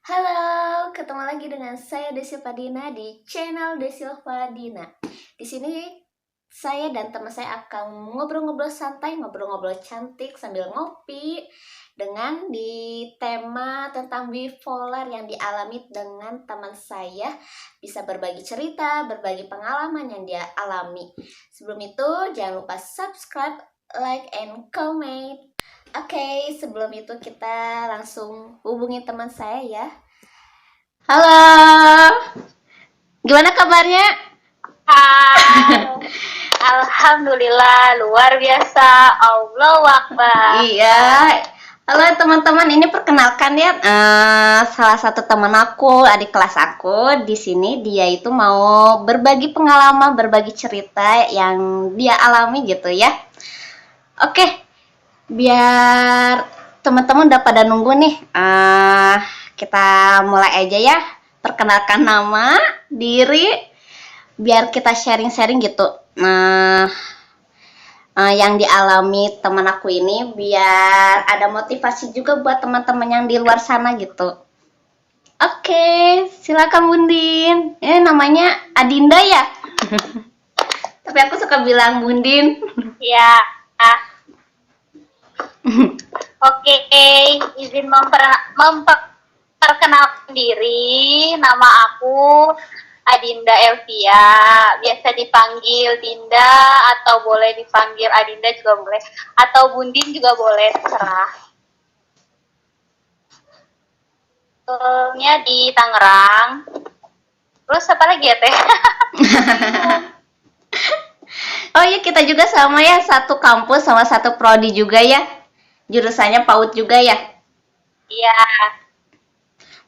Halo, ketemu lagi dengan saya Desi Padina di channel Desi Padina. Di sini saya dan teman saya akan ngobrol-ngobrol santai, ngobrol-ngobrol cantik sambil ngopi dengan di tema tentang bipolar yang dialami dengan teman saya. Bisa berbagi cerita, berbagi pengalaman yang dia alami. Sebelum itu jangan lupa subscribe, like, and comment. Oke, sebelum itu kita langsung hubungi teman saya ya. Halo, gimana kabarnya? Halo. Alhamdulillah, luar biasa. Allahu Akbar. Iya, halo teman-teman. Ini perkenalkan ya, salah satu teman aku, adik kelas aku. Di sini dia itu mau berbagi pengalaman, berbagi cerita yang dia alami gitu ya. Oke, biar teman-teman udah pada nunggu nih. Kita mulai aja ya. Perkenalkan nama, diri, biar kita sharing-sharing gitu. Yang dialami teman aku ini biar ada motivasi juga buat teman-teman yang di luar sana gitu. Oke, silakan Bundin. Ini namanya Adinda ya? Tapi aku suka bilang Bundin. Ya. Oke, izin memperkenalkan diri. Nama aku Adinda Elvia. Biasa dipanggil Dinda atau boleh dipanggil Adinda juga boleh. Atau Bundin juga boleh, terserah. Nya di Tangerang. Terus apa lagi ya, Teh? Oh iya, kita juga sama ya, satu kampus sama satu prodi juga ya. Jurusannya PAUD juga ya. Iya.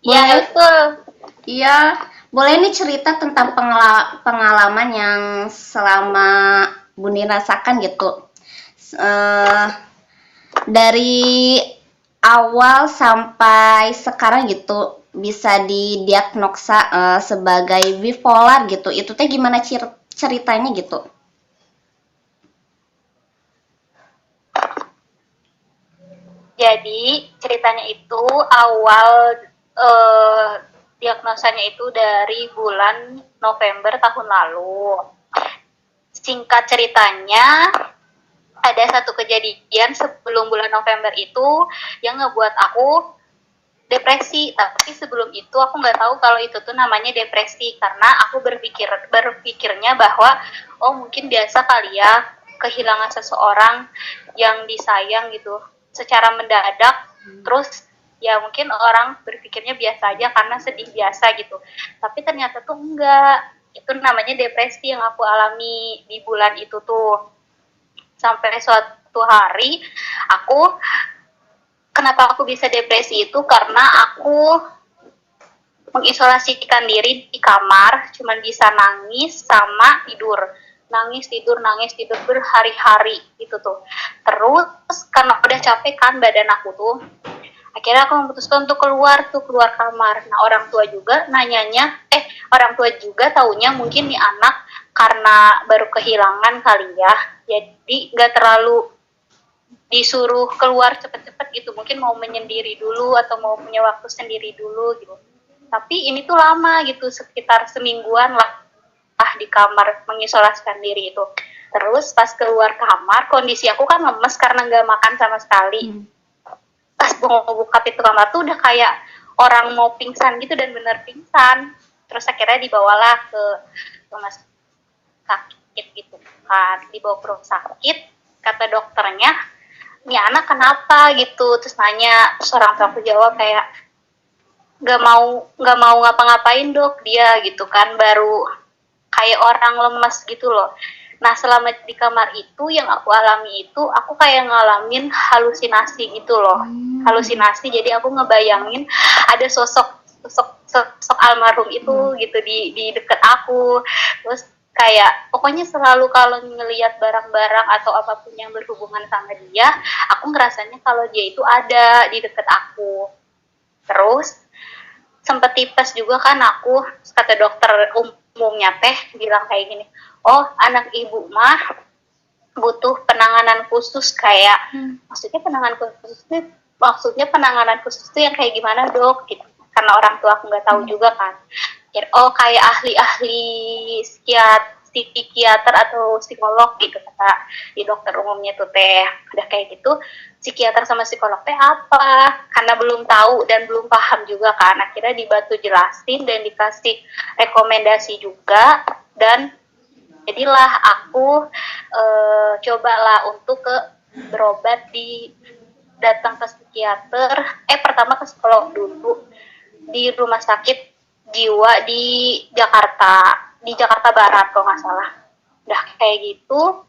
Iya, Boleh. betul. Iya, boleh nih cerita tentang pengalaman yang selama Bundin rasakan gitu. Eh, dari awal sampai sekarang gitu bisa didiagnosa sebagai bipolar gitu. Itu teh gimana ceritanya gitu? Jadi ceritanya itu awal diagnosanya itu dari bulan November tahun lalu. Singkat ceritanya, ada satu kejadian sebelum bulan November itu yang ngebuat aku depresi. Tapi sebelum itu aku nggak tahu kalau itu tuh namanya depresi, karena aku berpikirnya bahwa oh mungkin biasa kali ya kehilangan seseorang yang disayang gitu secara mendadak. Terus ya mungkin orang berpikirnya biasa aja karena sedih biasa gitu, tapi ternyata tuh enggak. Itu namanya depresi yang aku alami di bulan itu tuh. Sampai suatu hari aku, kenapa aku bisa depresi itu karena aku mengisolasikan diri di kamar, cuman bisa nangis sama tidur. Nangis tidur berhari-hari gitu tuh. Terus karena udah capek kan badan aku tuh, akhirnya aku memutuskan untuk keluar kamar. Nah, orang tua juga taunya mungkin nih anak karena baru kehilangan kali ya, jadi nggak terlalu disuruh keluar cepet-cepet gitu, mungkin mau menyendiri dulu atau mau punya waktu sendiri dulu gitu. Tapi ini tuh lama gitu, sekitar semingguan lah di kamar mengisolasikan diri itu. Terus pas keluar kamar, kondisi aku kan lemes karena nggak makan sama sekali. Pas mau buka pintu kamar tuh udah kayak orang mau pingsan gitu, dan bener pingsan. Terus akhirnya dibawalah ke rumah sakit gitu kan, dibawa ke rumah sakit. Kata dokternya, ini anak kenapa gitu. Terus nanya, terus orang tua aku jawab kayak nggak mau ngapa-ngapain dok, dia gitu kan, baru kayak orang lemes gitu loh. Nah, selama di kamar itu yang aku alami itu, aku kayak ngalamin halusinasi gitu loh. Halusinasi, jadi aku ngebayangin ada sosok almarhum itu gitu di deket aku. Terus kayak pokoknya selalu kalau ngelihat barang-barang atau apapun yang berhubungan sama dia, aku ngerasanya kalau dia itu ada di deket aku. Terus sempet tipes juga kan aku, kata dokter umumnya teh bilang kayak gini, oh anak ibu mah butuh penanganan khusus. Kayak maksudnya penanganan khusus itu yang kayak gimana dok gitu. Karena karena orang tua aku nggak tahu juga kan. Oh kayak ahli-ahli psikiater atau psikolog gitu kata di dokter umumnya tuh teh. Udah kayak gitu psikiater sama psikolog teh apa, karena belum tahu dan belum paham juga kan, akhirnya dibantu jelasin dan dikasih rekomendasi juga, dan jadilah aku cobalah untuk berobat datang ke psikiater, pertama ke psikolog dulu di rumah sakit jiwa di Jakarta Barat kalau nggak salah. Udah kayak gitu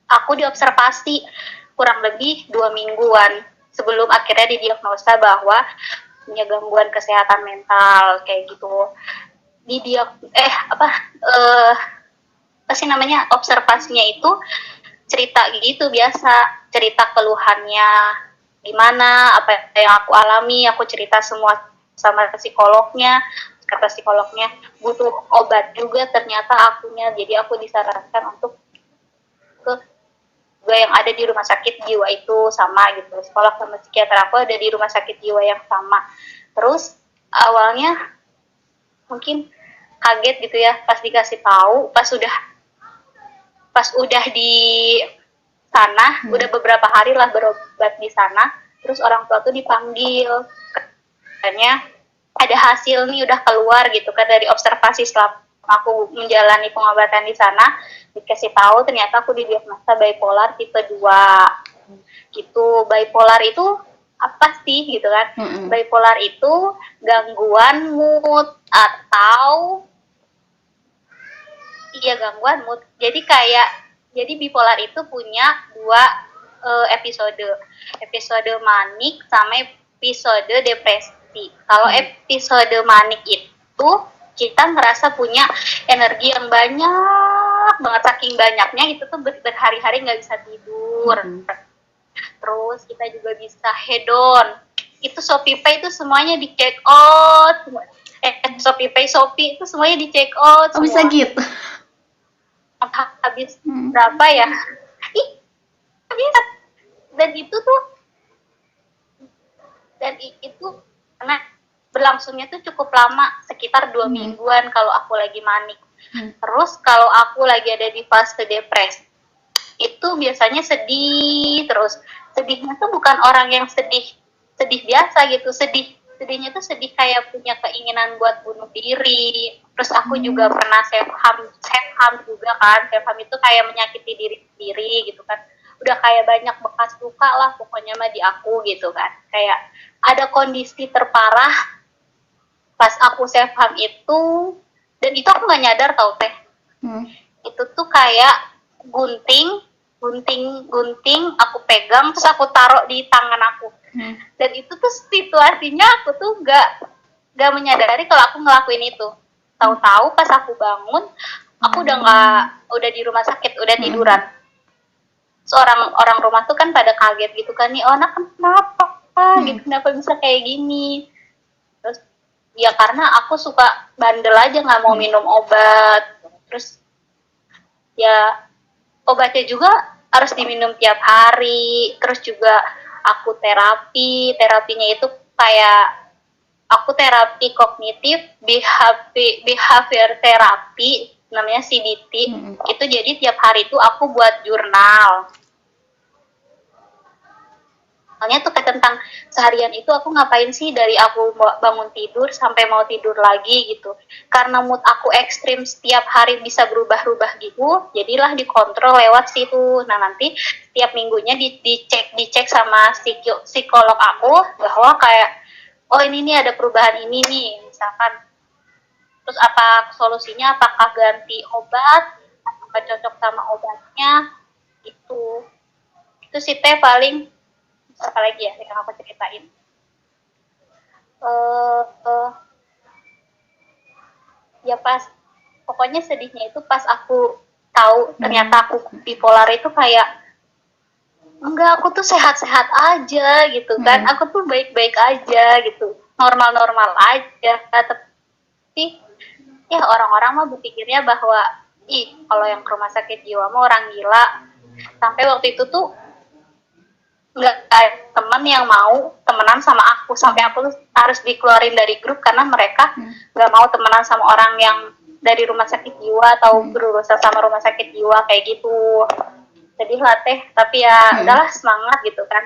aku diobservasi kurang lebih 2 mingguan sebelum akhirnya didiagnosa bahwa punya gangguan kesehatan mental kayak gitu. Apa sih namanya, observasinya itu cerita gitu, biasa cerita keluhannya gimana, apa yang aku alami, aku cerita semua sama psikolognya. Kata psikolognya butuh obat juga ternyata akunya, jadi aku disarankan untuk ke gue yang ada di rumah sakit jiwa itu sama gitu. Psikolog sama psikiater aku ada di rumah sakit jiwa yang sama. Terus awalnya mungkin kaget gitu ya pas dikasih tahu, pas udah di sana, udah beberapa hari lah berobat di sana, terus orang tua tuh dipanggil, katanya ada hasil nih udah keluar gitu kan dari observasi selama aku menjalani pengobatan di sana, dikasih tahu ternyata aku didiagnosa bipolar tipe 2 gitu. Bipolar itu apa sih gitu kan? Bipolar itu gangguan mood atau gangguan mood. Jadi bipolar itu punya 2 episode manik sama episode depresi. Kalau episode manik itu kita ngerasa punya energi yang banyak banget, saking banyaknya itu tuh berhari-hari nggak bisa tidur. Terus kita juga bisa hedon, itu Shopee Pay itu semuanya di check out, Shopee Pay, Shopee itu semuanya di check out. Bisa gitu? Habis berapa ya? Bisa. Dan itu karena berlangsungnya tuh cukup lama, sekitar 2 mingguan kalau aku lagi manik. Terus kalau aku lagi ada di fase depresi, itu biasanya sedih terus. Sedihnya tuh bukan orang yang sedih biasa gitu, sedihnya tuh sedih kayak punya keinginan buat bunuh diri. Terus aku juga pernah self harm juga kan. Self harm itu kayak menyakiti diri sendiri gitu kan. Udah kayak banyak bekas luka lah pokoknya mah di aku gitu kan. Kayak ada kondisi terparah pas aku self harm itu, dan itu aku nggak nyadar tau teh. Itu tuh kayak gunting aku pegang terus aku taruh di tangan aku. Dan itu tuh situasinya aku tuh nggak menyadari kalau aku ngelakuin itu. Tahu-tahu pas aku bangun aku udah di rumah sakit, udah tiduran. Seorang orang rumah tuh kan pada kaget gitu kan, nih anak kenapa gitu, kenapa bisa kayak gini. Terus ya karena aku suka bandel aja, nggak mau minum obat. Terus ya obatnya juga harus diminum tiap hari. Terus juga aku terapinya itu kayak aku terapi kognitif behavior terapi, namanya CBT. Itu jadi tiap hari itu aku buat jurnal. Soalnya tuh kayak tentang seharian itu aku ngapain sih dari aku bangun tidur sampai mau tidur lagi gitu. Karena mood aku ekstrim, setiap hari bisa berubah-ubah gitu, jadilah dikontrol lewat situ. Nah nanti setiap minggunya dicek sama psikolog aku bahwa kayak oh ini nih ada perubahan ini nih misalkan. Terus apa solusinya, apakah ganti obat, apakah cocok sama obatnya gitu. Itu sih teh paling. Apa lagi ya yang aku ceritain, ya pas pokoknya sedihnya itu pas aku tahu ternyata aku bipolar itu kayak enggak, aku tuh sehat-sehat aja gitu kan, aku tuh baik-baik aja gitu, normal-normal aja. Tapi ya orang-orang mah berpikirnya bahwa kalau yang ke rumah sakit jiwa mah orang gila. Sampai waktu itu tuh nggak ada teman yang mau temenan sama aku, sampai aku tuh harus dikeluarin dari grup karena mereka nggak mau temenan sama orang yang dari rumah sakit jiwa atau berurusan sama rumah sakit jiwa kayak gitu. Sedih lah teh, tapi ya udahlah, semangat gitu kan.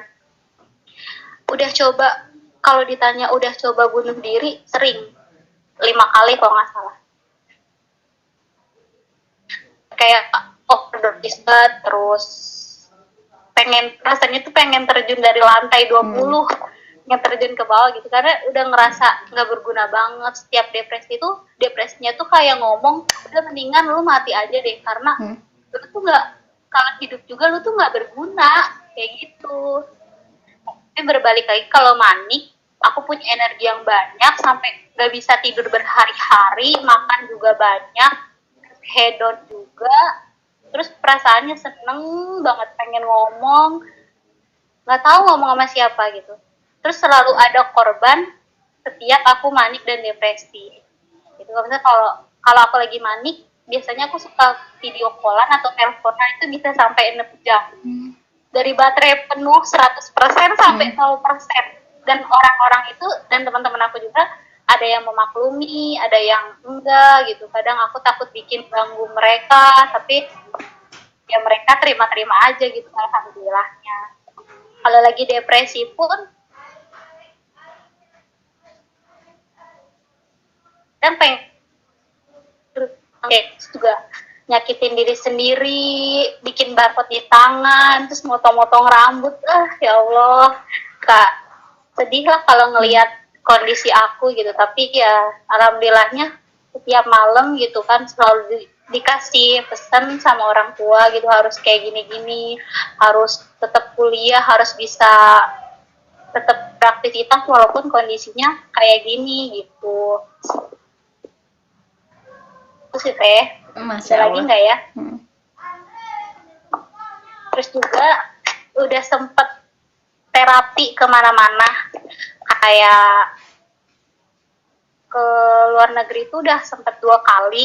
Udah coba, kalau ditanya udah coba bunuh diri, sering 5 kali kalau nggak salah. Kayak overdose, terus rasanya tuh pengen terjun dari lantai 20, yang terjun ke bawah gitu, karena udah ngerasa nggak berguna banget. Setiap depresinya tuh kayak ngomong, udah mendingan lu mati aja deh, karena lu tuh nggak, kalau hidup juga lu tuh nggak berguna kayak gitu. Tapi berbalik lagi, kalau manik, aku punya energi yang banyak sampai nggak bisa tidur berhari-hari, makan juga banyak, hedon juga, terus perasaannya seneng banget, pengen ngomong, nggak tahu ngomong sama siapa gitu. Terus selalu ada korban setiap aku manik dan depresi gitu. Misalnya kalau aku lagi manik, biasanya aku suka video callan atau teleponan, itu bisa sampai 6 jam, dari baterai penuh 100% sampai 0%. Dan orang-orang itu dan teman-teman aku juga, ada yang memaklumi, ada yang enggak gitu. Kadang aku takut bikin ganggu mereka, tapi ya mereka terima-terima aja gitu, alhamdulillahnya. Kalau lagi depresi pun dan pengen juga nyakitin diri sendiri, bikin barcode di tangan, terus motong-motong rambut. Ya Allah, Kak, sedih lah kalau ngelihat kondisi aku gitu. Tapi ya alhamdulillahnya setiap malam gitu kan selalu dikasih pesan sama orang tua gitu, harus kayak gini-gini, harus tetap kuliah, harus bisa tetap beraktivitas walaupun kondisinya kayak gini gitu. Itu sih teh. Masya Ada lagi Allah. nggak ya? Terus juga udah sempet terapi kemana-mana, kayak ke luar negeri itu udah sempet 2 kali,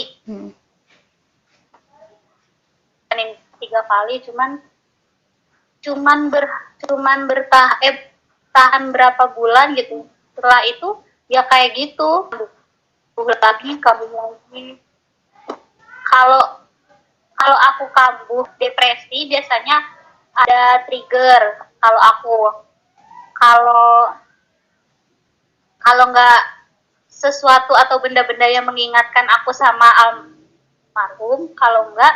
ini 3 kali, cuman tahan berapa bulan gitu. Setelah itu ya kayak gitu, kambuh lagi. Kalau aku kambuh depresi, biasanya ada trigger. Kalau nggak sesuatu atau benda-benda yang mengingatkan aku sama almarhum, kalau nggak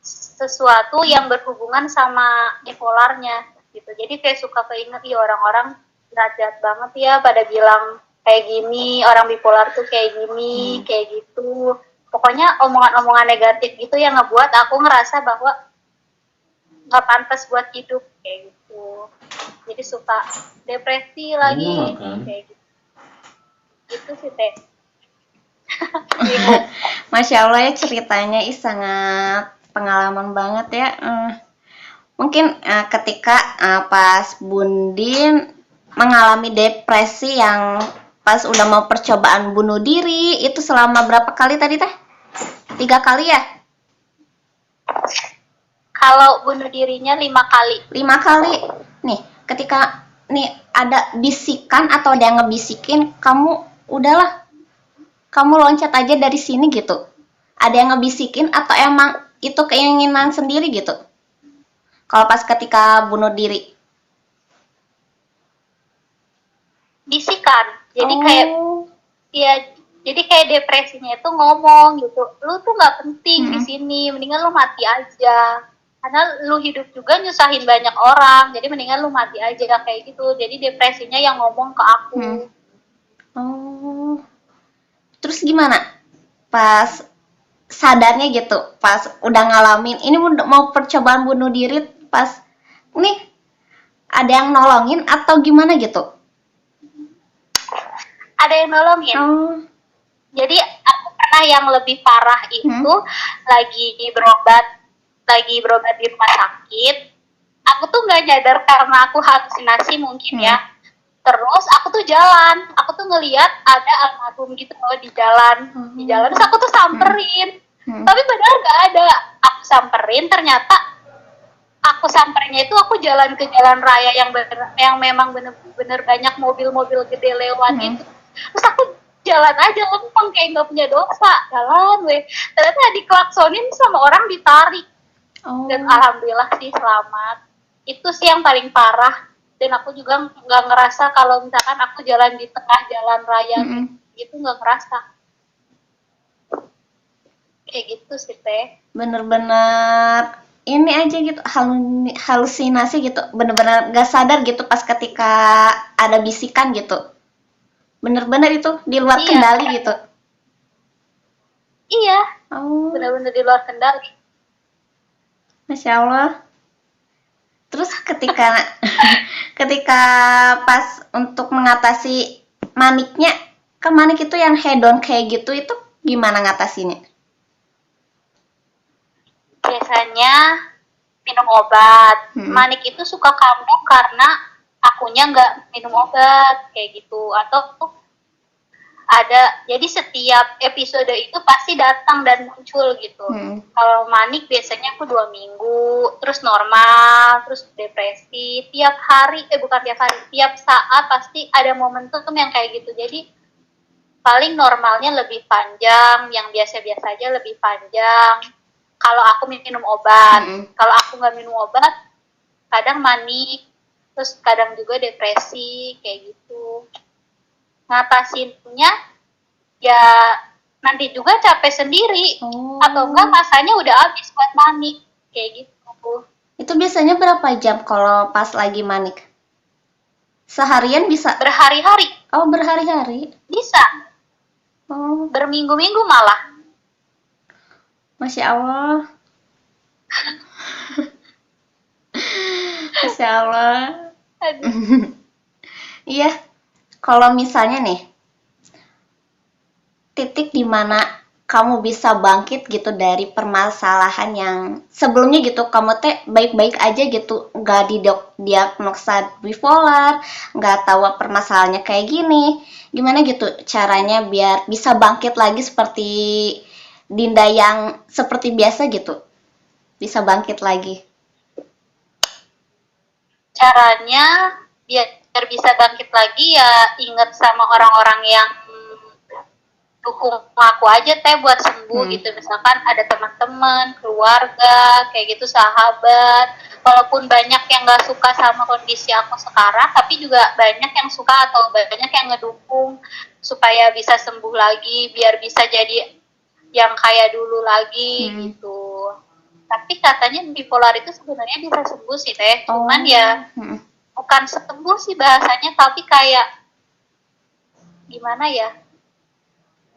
sesuatu yang berhubungan sama bipolarnya gitu. Jadi kayak suka keinget, ya orang-orang jahat banget ya pada bilang kayak gini, orang bipolar tuh kayak gini, kayak gitu. Pokoknya omongan-omongan negatif gitu yang ngebuat aku ngerasa bahwa nggak pantas buat hidup kayak gitu. Jadi suka depresi lagi kayak gitu. Itu sih teh. Masya Allah ya, ceritanya sangat pengalaman banget ya. Mungkin ketika pas Bundin mengalami depresi yang pas udah mau percobaan bunuh diri, itu selama berapa kali tadi teh? 3 kali ya? Kalau bunuh dirinya 5 kali. 5 kali. Nih, ketika nih ada bisikan atau ada yang ngebisikin, kamu udahlah, kamu loncat aja dari sini gitu. Ada yang ngebisikin atau emang itu keinginan sendiri gitu? Kalau pas ketika bunuh diri. Bisikan. Jadi kayak ya, jadi kayak depresinya itu ngomong gitu, lu tuh nggak penting di sini, mendingan lu mati aja, karena lu hidup juga nyusahin banyak orang, jadi mendingan lu mati aja kayak gitu. Jadi depresinya yang ngomong ke aku. Terus gimana pas sadarnya gitu, pas udah ngalamin ini mau percobaan bunuh diri, pas nih ada yang nolongin atau gimana gitu? Ada yang nolongin. Jadi aku pernah yang lebih parah itu lagi berobat di rumah sakit. Aku tuh nggak nyadar karena aku halusinasi mungkin ya. Terus aku tuh jalan, aku tuh ngelihat ada almarhum gitu loh di jalan. Terus aku tuh samperin. Tapi padahal nggak ada. Aku samperin, ternyata aku aku sampainya itu aku jalan ke jalan raya yang memang bener-bener banyak mobil-mobil gede lewat Hmm. itu. Terus aku jalan aja lempeng kayak nggak punya dosa, jalan weh. Ternyata diklaksonin sama orang ditarik. Oh. Dan alhamdulillah sih selamat. Itu sih yang paling parah. Dan aku juga nggak ngerasa kalau misalkan aku jalan di tengah jalan raya gitu, nggak ngerasa. Kayak gitu sih teh. Bener-bener ini aja gitu, halusinasi gitu, bener-bener gak sadar gitu pas ketika ada bisikan gitu, bener-bener itu di luar Iya. kendali gitu. Iya, Oh, benar-benar di luar kendali. Masya Allah. Terus ketika ketika pas untuk mengatasi maniknya, kan manik itu yang hedon kayak gitu, itu gimana ngatasinnya? Biasanya minum obat. Manik itu suka kambuh karena akunya nggak minum obat kayak gitu. Atau ada, jadi setiap episode itu pasti datang dan muncul gitu. Kalau manik biasanya aku 2 minggu, terus normal, terus depresi. Tiap hari, bukan tiap hari, tiap saat pasti ada momentum yang kayak gitu. Jadi paling normalnya lebih panjang, yang biasa-biasa aja lebih panjang. Kalau aku minum obat, kalau aku nggak minum obat, kadang manik, terus kadang juga depresi kayak gitu. Ngatasinnya ya nanti juga capek sendiri, atau enggak masanya udah habis buat manik kayak gitu. Itu biasanya berapa jam kalau pas lagi manik? Seharian bisa? Berhari-hari. Oh, berhari-hari? Bisa. Oh. Berminggu-minggu malah. Masya Allah. Masya Allah. Iya, kalau misalnya nih, titik dimana kamu bisa bangkit gitu dari permasalahan yang sebelumnya gitu, kamu teh baik-baik aja gitu, nggak diagnosa bipolar, nggak tahu permasalahannya kayak gini, gimana gitu caranya biar bisa bangkit lagi seperti Dinda yang seperti biasa gitu, bisa bangkit lagi? Caranya biar bisa bangkit lagi ya inget sama orang-orang yang dukung aku aja teh buat sembuh gitu. Misalkan ada teman-teman, keluarga, kayak gitu, sahabat. Walaupun banyak yang gak suka sama kondisi aku sekarang, tapi juga banyak yang suka atau banyak yang ngedukung supaya bisa sembuh lagi, biar bisa jadi yang kayak dulu lagi gitu. Tapi katanya bipolar itu sebenarnya bisa sembuh sih teh, cuman ya bukan sembuh sih bahasanya, tapi kayak gimana ya,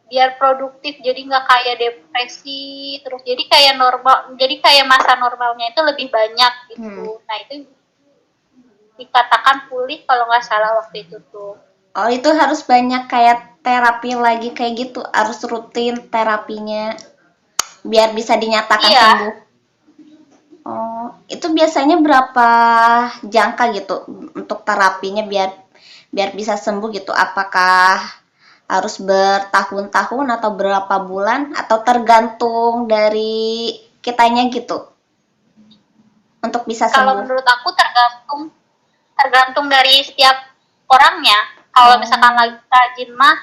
biar produktif, jadi nggak kayak depresi terus, jadi kayak normal, jadi kayak masa normalnya itu lebih banyak gitu. Nah itu dikatakan pulih kalau nggak salah waktu itu tuh. Oh, itu harus banyak kayak terapi lagi kayak gitu, harus rutin terapinya biar bisa dinyatakan sembuh. Oh, itu biasanya berapa jangka gitu untuk terapinya biar bisa sembuh gitu? Apakah harus bertahun-tahun atau berapa bulan atau tergantung dari kitanya gitu untuk bisa sembuh? Kalau menurut aku tergantung dari setiap orangnya. Kalau misalkan lagi rajin mah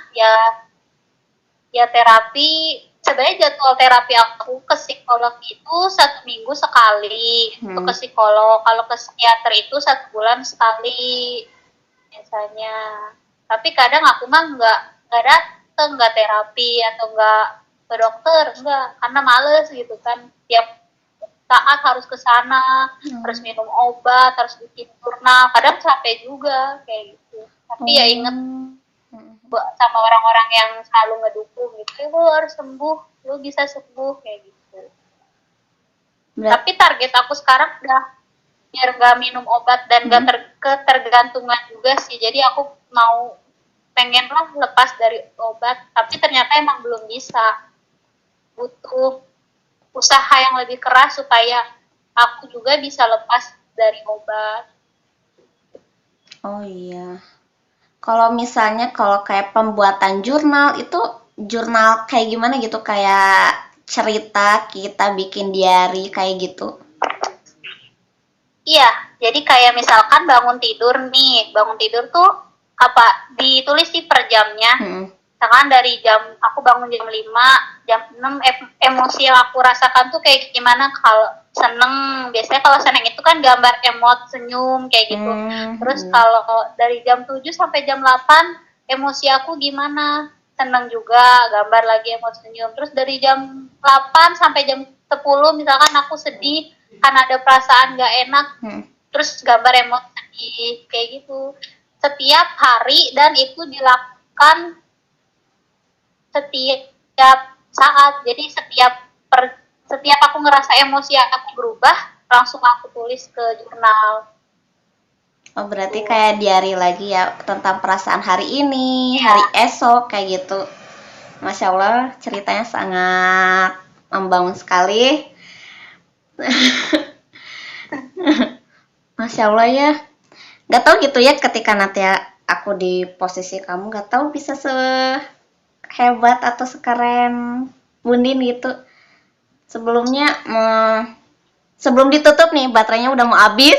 ya terapi. Sebenarnya jadwal terapi aku ke psikolog itu 1 minggu sekali untuk ke psikolog. Kalau ke psikiater itu 1 bulan sekali biasanya. Tapi kadang aku mah nggak dateng, nggak terapi atau nggak ke dokter, nggak, karena males gitu kan. Tiap saat harus ke sana, harus minum obat, harus bikin jurnal, kadang capek juga kayak gitu. Tapi ya inget sama orang-orang yang selalu ngedukung gitu, lu harus sembuh, lu bisa sembuh kayak gitu. Tapi target aku sekarang udah biar nggak minum obat dan nggak ketergantungan juga sih. Jadi aku mau pengen lah lepas dari obat, tapi ternyata emang belum bisa. Butuh usaha yang lebih keras supaya aku juga bisa lepas dari obat. Oh iya. Kalau misalnya kalau kayak pembuatan jurnal, itu jurnal kayak gimana gitu, kayak cerita kita bikin diary kayak gitu? Iya, jadi kayak misalkan bangun tidur tuh apa ditulis sih per jamnya. Mm-mm. Misalkan dari aku bangun jam 5, jam 6 emosi yang aku rasakan tuh kayak gimana. Kalau seneng, biasanya kalau seneng itu kan gambar emot senyum kayak gitu. Terus Iya. kalau dari jam 7 sampai jam 8 emosi aku gimana, seneng juga gambar lagi emot senyum. Terus dari jam 8 sampai jam 10 misalkan aku sedih karena ada perasaan gak enak, Mm. terus gambar emot sedih kayak gitu setiap hari, dan itu dilakukan setiap saat. Jadi setiap aku ngerasa emosi aku berubah, langsung aku tulis ke jurnal. Oh, berarti kayak diary lagi ya tentang perasaan hari ini, Ya, hari esok kayak gitu. Masya Allah, ceritanya sangat membangun sekali. Masya Allah ya. Gak tau gitu ya ketika nanti aku di posisi kamu, gak tau bisa sehebat atau sekeren Bundin gitu. Sebelumnya, sebelum ditutup nih, baterainya udah mau habis.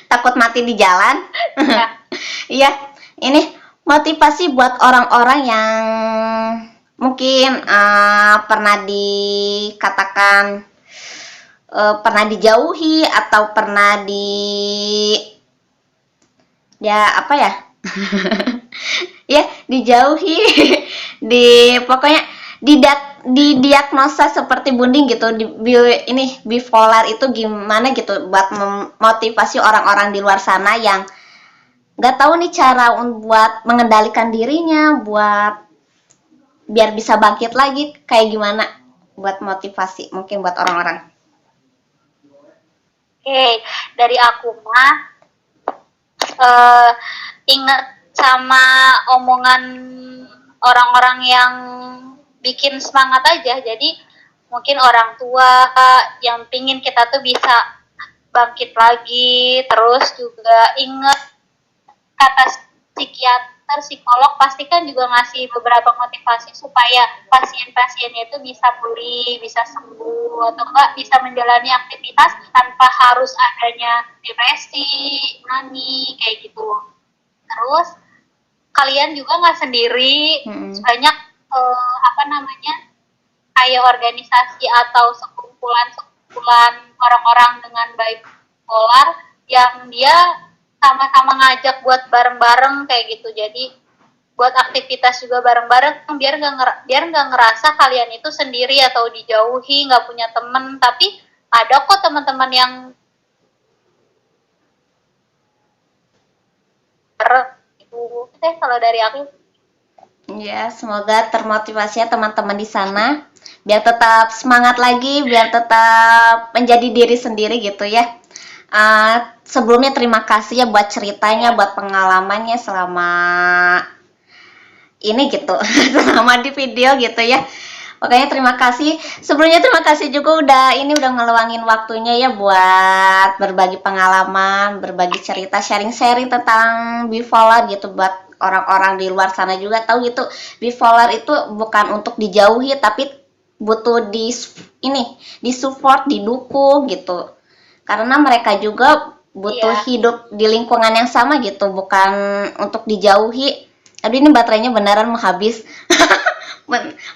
Takut mati di jalan. ya. Iya, ini motivasi buat orang-orang yang mungkin pernah dikatakan pernah dijauhi atau pernah ya apa ya ya dijauhi pokoknya didiagnosa seperti Bunding gitu ini bipolar itu gimana gitu buat memotivasi orang-orang di luar sana yang nggak tahu nih cara buat mengendalikan dirinya buat biar bisa bangkit lagi kayak gimana buat motivasi mungkin buat orang-orang. Oke, dari aku mah ingat sama omongan orang-orang yang bikin semangat aja. Jadi mungkin orang tua yang pingin kita tuh bisa bangkit lagi. Terus juga ingat kata psikiater, psikolog pasti kan juga ngasih beberapa motivasi supaya pasien-pasiennya itu bisa pulih, bisa sembuh, atau enggak bisa menjalani aktivitas tanpa harus adanya depresi, mani, kayak gitu. Terus kalian juga nggak sendiri, banyak apa namanya, kayak organisasi atau sekumpulan orang-orang dengan bipolar yang dia sama-sama ngajak buat bareng-bareng kayak gitu. Jadi buat aktivitas juga bareng-bareng biar nggak ngerasa kalian itu sendiri atau dijauhi, nggak punya temen. Tapi ada kok teman-teman yang itu kalau dari aku. Ya, semoga termotivasi ya teman-teman di sana biar tetap semangat lagi, biar tetap menjadi diri sendiri gitu ya. Sebelumnya terima kasih ya buat ceritanya, buat pengalamannya selama ini gitu, selama di video gitu ya. Makanya terima kasih. Sebelumnya terima kasih juga udah ngeluangin waktunya ya buat berbagi pengalaman, berbagi cerita, sharing-sharing tentang bipolar gitu buat orang-orang di luar sana juga tahu gitu. Bipolar itu bukan untuk dijauhi tapi butuh disupport, didukung gitu. Karena mereka juga butuh hidup di lingkungan yang sama gitu, bukan untuk dijauhi. Aduh ini baterainya beneran mau habis.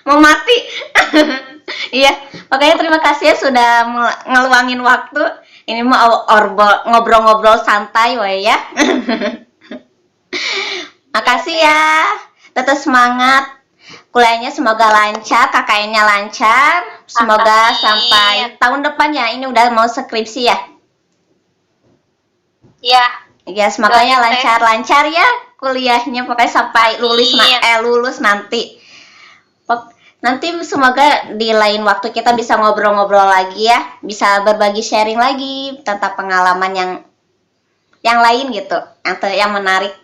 Mau mati. Iya, makanya terima kasih ya sudah ngeluangin waktu. Ini mau ngobrol-ngobrol santai wae ya. Makasih ya. Tetap semangat. Kuliahnya semoga lancar, KKN-nya lancar. Semoga sampai tahun depan ya. Ini udah mau skripsi ya. Iya. Ya, semoga lancar-lancar ya kuliahnya pokoknya sampai lulus nanti. Nanti semoga di lain waktu kita bisa ngobrol-ngobrol lagi ya, bisa berbagi sharing lagi tentang pengalaman yang lain gitu, atau yang menarik.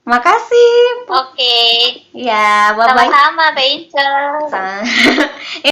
Makasih. Oke. Ya, bye-bye. Sama-sama, Teh Ince.